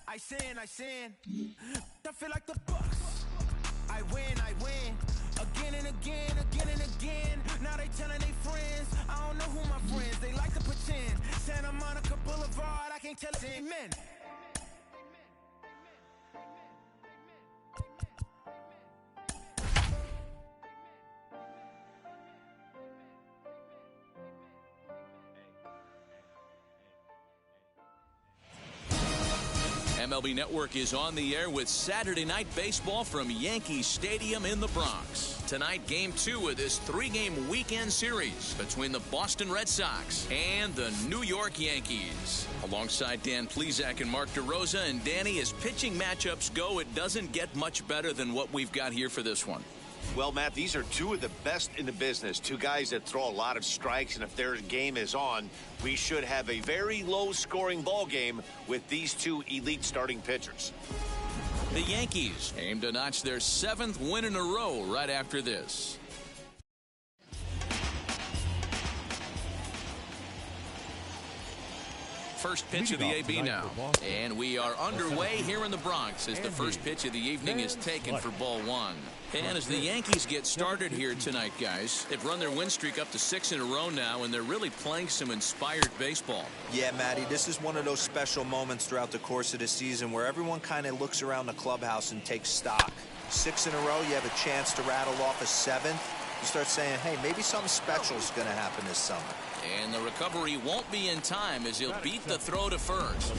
I sin. I feel like the Bucks. I win. Again and again. Now they telling their friends. I don't know who my friends. They like to pretend. Santa Monica Boulevard. I can't tell it. Amen. MLB Network is on the air with Saturday Night Baseball from Yankee Stadium in the Bronx. Tonight, Game 2 of this 3-game weekend series between the Boston Red Sox and the New York Yankees. Alongside Dan Plesac and Mark DeRosa, and Danny, as pitching matchups go, it doesn't get much better than what we've got here for this one. Well, Matt, these are two of the best in the business. Two guys that throw a lot of strikes, and if their game is on, we should have a very low-scoring ball game with these two elite starting pitchers. The Yankees aim to notch their 7th win in a row right after this. First pitch of the AB now, and we are underway here in the Bronx as the first pitch of the evening is taken for ball 1. And as the Yankees get started here tonight, guys, they've run their win streak up to 6 in a row now, and they're really playing some inspired baseball. Yeah, Matty, this is one of those special moments throughout the course of the season where everyone kind of looks around the clubhouse and takes stock. 6 in a row, you have a chance to rattle off a 7th. You start saying, hey, maybe something special is going to happen this summer. And the recovery won't be in time as he'll beat the throw to first.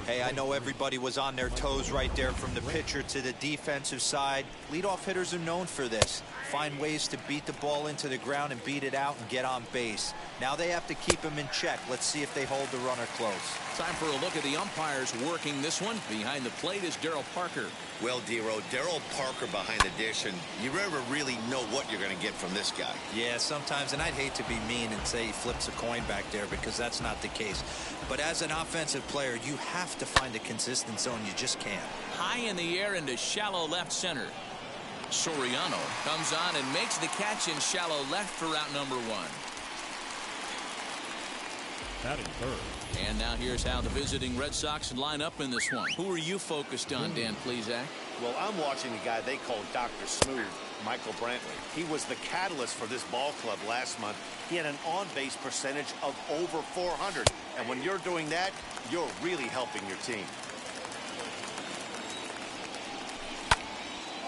Hey, I know everybody was on their toes right there from the pitcher to the defensive side. Leadoff hitters are known for this. Find ways to beat the ball into the ground and beat it out and get on base. Now they have to keep him in check. Let's see if they hold the runner close. Time for a look at the umpires working this one. Behind the plate is Darryl Parker. Well, Dero, Darryl Parker behind the dish, and you never really know what you're going to get from this guy. Yeah, sometimes, and I'd hate to be mean and say he flips a coin back there because that's not the case. But as an offensive player, you have to find a consistent zone. You just can't. High in the air into shallow left center. Soriano comes on and makes the catch in shallow left for out number 1. Batting third. And now here's how the visiting Red Sox line up in this one. Who are you focused on, Dan Plesac? Well, I'm watching the guy they call Dr. Smooth, Michael Brantley. He was the catalyst for this ball club last month. He had an on-base percentage of over 400. And when you're doing that, you're really helping your team.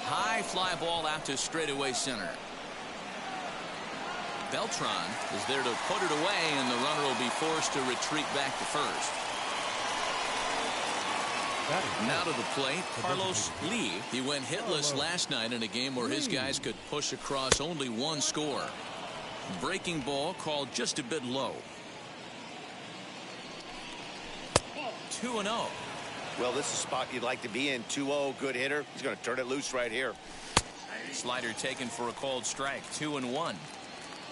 High fly ball out to straightaway center. Beltran is there to put it away, and the runner will be forced to retreat back to first. Now to the plate, Carlos Lee. He went hitless last night in a game where his guys could push across only 1 score. Breaking ball called just a bit low. 2-0. Well, this is a spot you'd like to be in. 2-0, good hitter. He's going to turn it loose right here. Slider taken for a called strike. 2-1.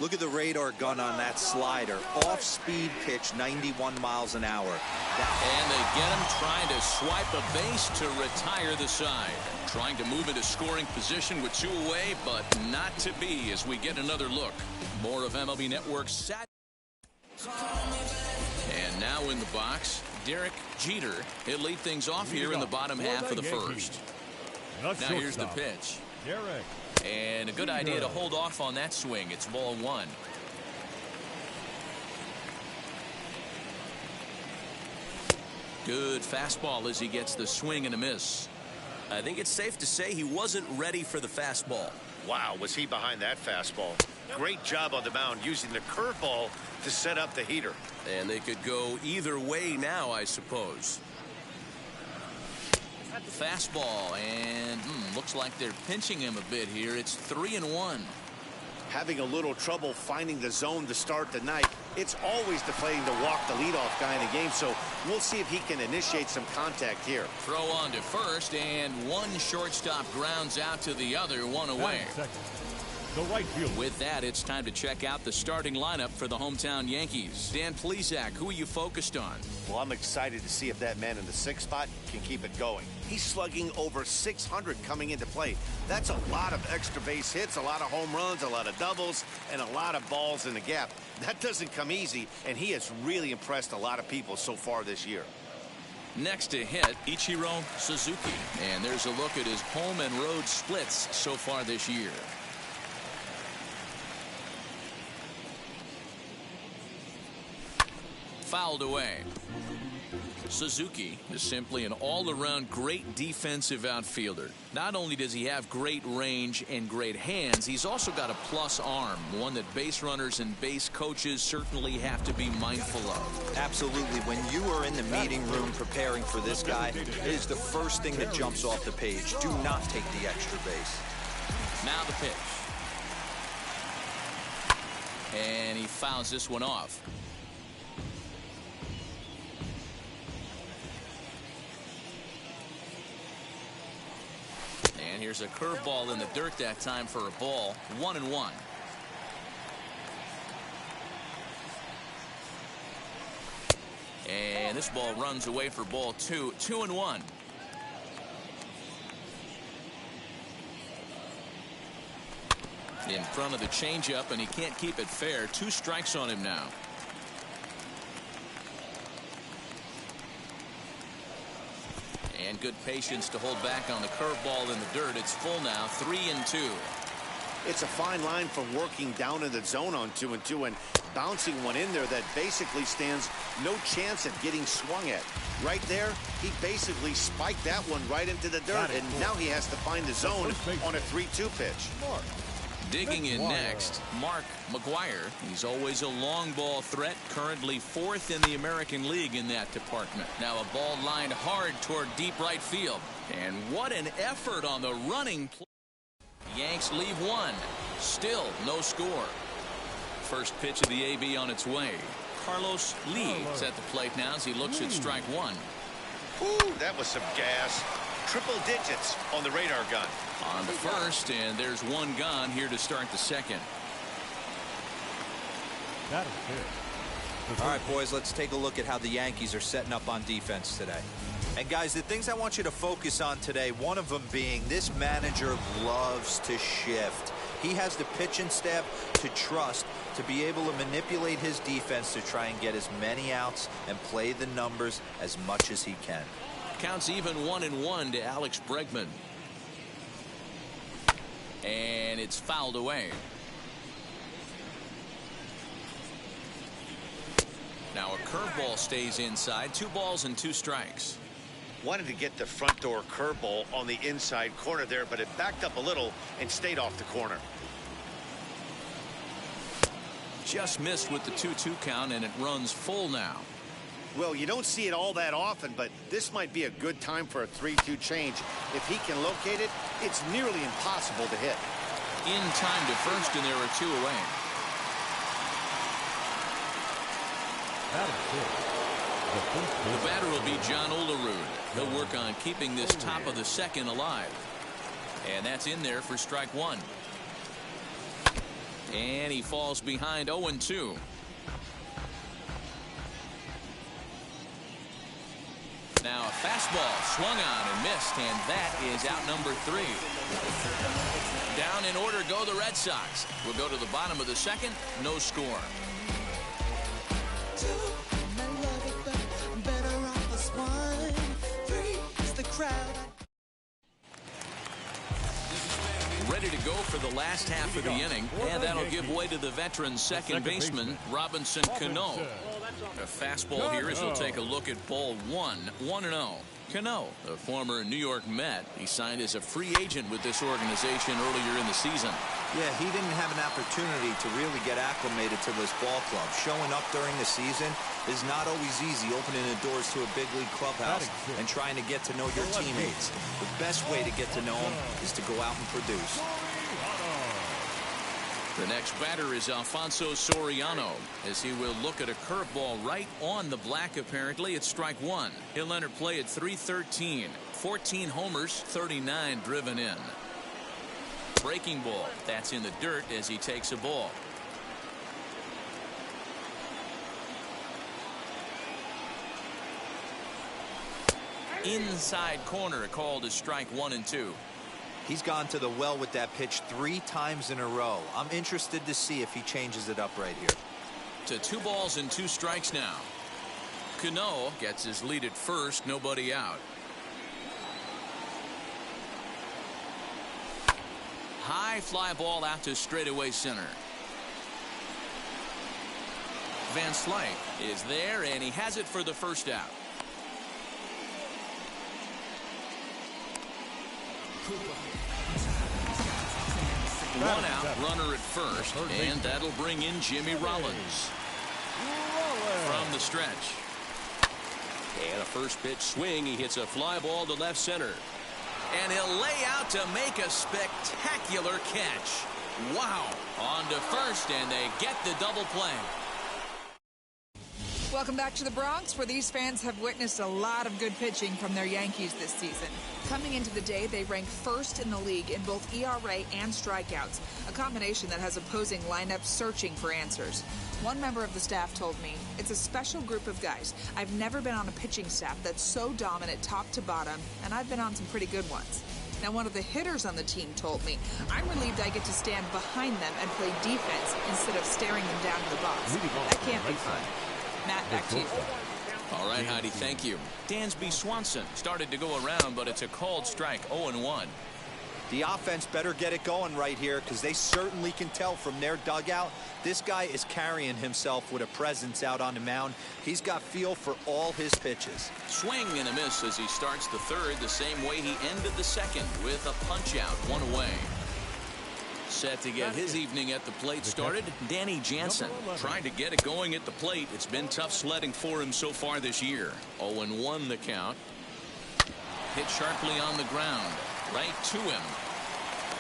Look at the radar gun on that slider. Off-speed pitch, 91 miles an hour. And they get him trying to swipe a base to retire the side. Trying to move into scoring position with 2 away, but not to be as we get another look. More of MLB Network's Sat. And now in the box, Derek Jeter. He'll lead things off here in the bottom half of the first. Now here's the pitch. Derek. And a good idea to hold off on that swing. It's ball 1. Good fastball as he gets the swing and a miss. I think it's safe to say he wasn't ready for the fastball. Wow, was he behind that fastball. Great job on the mound using the curveball to set up the heater. And they could go either way now, I suppose. Fastball, and looks like they're pinching him a bit here. It's 3-1. Having a little trouble finding the zone to start the night. It's always deflating to walk the leadoff guy in the game, so we'll see if he can initiate some contact here. Throw on to first, and one shortstop grounds out to the other, 1 away. The right field. With that, it's time to check out the starting lineup for the hometown Yankees. Dan Plesac, who are you focused on? Well, I'm excited to see if that man in the 6th spot can keep it going. He's slugging over 600 coming into play. That's a lot of extra base hits, a lot of home runs, a lot of doubles, and a lot of balls in the gap. That doesn't come easy, and he has really impressed a lot of people so far this year. Next to hit, Ichiro Suzuki. And there's a look at his home and road splits so far this year. Fouled away. Suzuki is simply an all-around great defensive outfielder. Not only does he have great range and great hands, he's also got a plus arm, one that base runners and base coaches certainly have to be mindful of. Absolutely. When you are in the meeting room preparing for this guy, it is the first thing that jumps off the page. Do not take the extra base. Now the pitch. And he fouls this one off. And here's a curveball in the dirt that time for a ball. 1-1. And this ball runs away for ball 2. 2-1. In front of the changeup, and he can't keep it fair. 2 strikes on him now. And good patience to hold back on the curveball in the dirt. It's full now. 3-2. It's a fine line for working down in the zone on 2-2 and bouncing one in there that basically stands no chance at getting swung at. Right there, he basically spiked that one right into the dirt, and now he has to find the zone on a 3-2 pitch. Digging in next, Mark McGuire. He's always a long ball threat, currently 4th in the American League in that department. Now a ball lined hard toward deep right field. And what an effort on the running play. Yanks leave 1. Still no score. First pitch of the AB on its way. Carlos Lee's at the plate now as he looks at strike 1. Ooh, that was some gas. Triple digits on the radar gun. On the first, and there's 1 gone here to start the second. That is fair. All right, boys, let's take a look at how the Yankees are setting up on defense today. And guys, the things I want you to focus on today, one of them being this manager loves to shift. He has the pitching staff to trust to be able to manipulate his defense to try and get as many outs and play the numbers as much as he can. Counts even 1-1 to Alex Bregman. And it's fouled away. Now a curveball stays inside. 2 balls and 2 strikes. Wanted to get the front door curveball on the inside corner there, but it backed up a little and stayed off the corner. Just missed with the 2-2 count, and it runs full now. Well, you don't see it all that often, but this might be a good time for a 3-2 change. If he can locate it, it's nearly impossible to hit. In time to first, and there are 2 away. That is good. The batter will be John Olerud. He'll work on keeping this top of the second alive. And that's in there for strike 1. And he falls behind 0-2. Now a fastball swung on and missed, and that is out number 3. Down in order go the Red Sox. We'll go to the bottom of the second. No score. Ready to go for the last half of the inning, and that'll give way to the veteran second baseman, Robinson Cano. A fastball here as he'll take a look at ball 1. 1-0. Cano, a former New York Met, he signed as a free agent with this organization earlier in the season. Yeah, he didn't have an opportunity to really get acclimated to this ball club. Showing up during the season is not always easy, opening the doors to a big league clubhouse and trying to get to know your teammates. The best way to get to know them is to go out and produce. The next batter is Alfonso Soriano, as he will look at a curveball right on the black. Apparently it's strike 1. He'll enter play at 313. 14 homers, 39 driven in. Breaking ball. That's in the dirt as he takes a ball. Inside corner, called as strike 1 and 2. He's gone to the well with that pitch 3 times in a row. I'm interested to see if he changes it up right here. To 2 balls and 2 strikes now. Cano gets his lead at first, nobody out. High fly ball out to straightaway center. Van Slyke is there, and he has it for the first out. One out, runner at first, and that'll bring in Jimmy Rollins from the stretch. And a first pitch swing. He hits a fly ball to left center. And he'll lay out to make a spectacular catch. Wow. On to first, and they get the double play. Welcome back to the Bronx, where these fans have witnessed a lot of good pitching from their Yankees this season. Coming into the day, they rank first in the league in both ERA and strikeouts, a combination that has opposing lineups searching for answers. One member of the staff told me, "It's a special group of guys. I've never been on a pitching staff that's so dominant top to bottom, and I've been on some pretty good ones." Now, one of the hitters on the team told me, "I'm relieved I get to stand behind them and play defense instead of staring them down in the box. That can't be fun." Matt, back to you. All right, Heidi, thank you. Dansby Swanson started to go around, but it's a called strike, 0-1. The offense better get it going right here, because they certainly can tell from their dugout this guy is carrying himself with a presence out on the mound. He's got feel for all his pitches. Swing and a miss as he starts the third the same way he ended the second, with a punch out, one away. Set to get his evening at the plate started, Danny Jansen. Trying to get it going at the plate. It's been tough sledding for him so far this year. 0-1 the count. Hit sharply on the ground, right to him.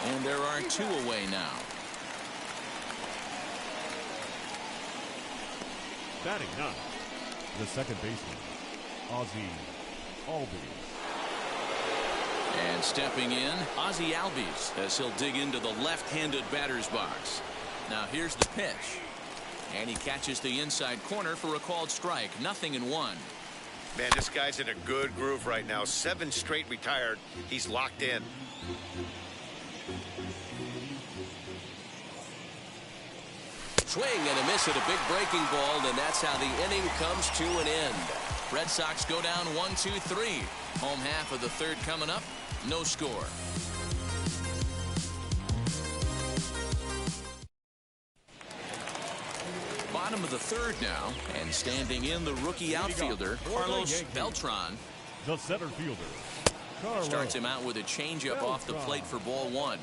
And there are two away now. Batting ninth, the second baseman, Ozzie Albies. And stepping in, Ozzie Albies, as he'll dig into the left-handed batter's box. Now here's the pitch. And he catches the inside corner for a called strike. 0-1. Man, this guy's in a good groove right now. 7 straight retired. He's locked in. Swing and a miss at a big breaking ball, and that's how the inning comes to an end. Red Sox go down 1-2-3. Home half of the third coming up. No score. Bottom of the third now, and standing in the rookie outfielder, Carlos Beltran. The center fielder, Carlos. Starts him out with a changeup off the plate for ball one.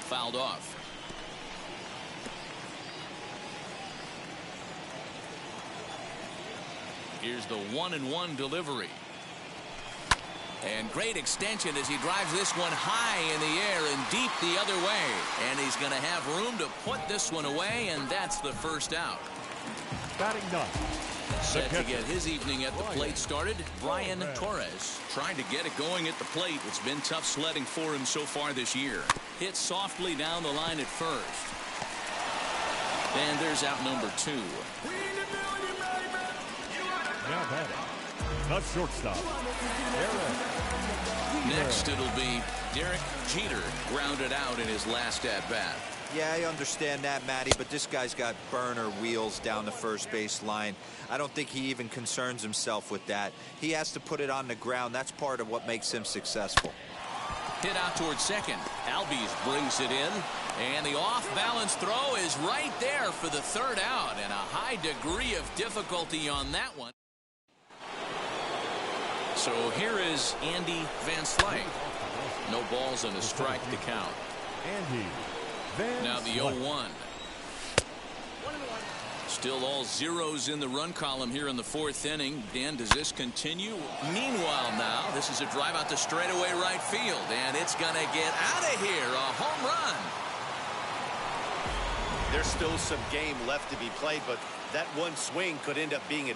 Fouled off. Here's the 1-1 delivery. And great extension as he drives this one high in the air and deep the other way. And he's going to have room to put this one away, and that's the first out. Batting ninth. Set to get his evening at the plate started, Brian Torres. Trying to get it going at the plate. It's been tough sledding for him so far this year. Hit softly down the line at first. And there's out number 2. Now batting, the shortstop, Next it'll be Derek Jeter, grounded out in his last at-bat. Yeah, I understand that, Matty, but this guy's got burner wheels down the first base line. I don't think he even concerns himself with that. He has to put it on the ground. That's part of what makes him successful. Hit out towards second. Albies brings it in. And the off-balance throw is right there for the third out. And a high degree of difficulty on that one. So here is Andy Van Slyke. No balls and a strike to count. Andy Van Now the 0-1. Still all zeros in the run column here in the fourth inning. Dan, does this continue? Meanwhile now, this is a drive out to straightaway right field. And it's going to get out of here. A home run. There's still some game left to be played, but that one swing could end up being a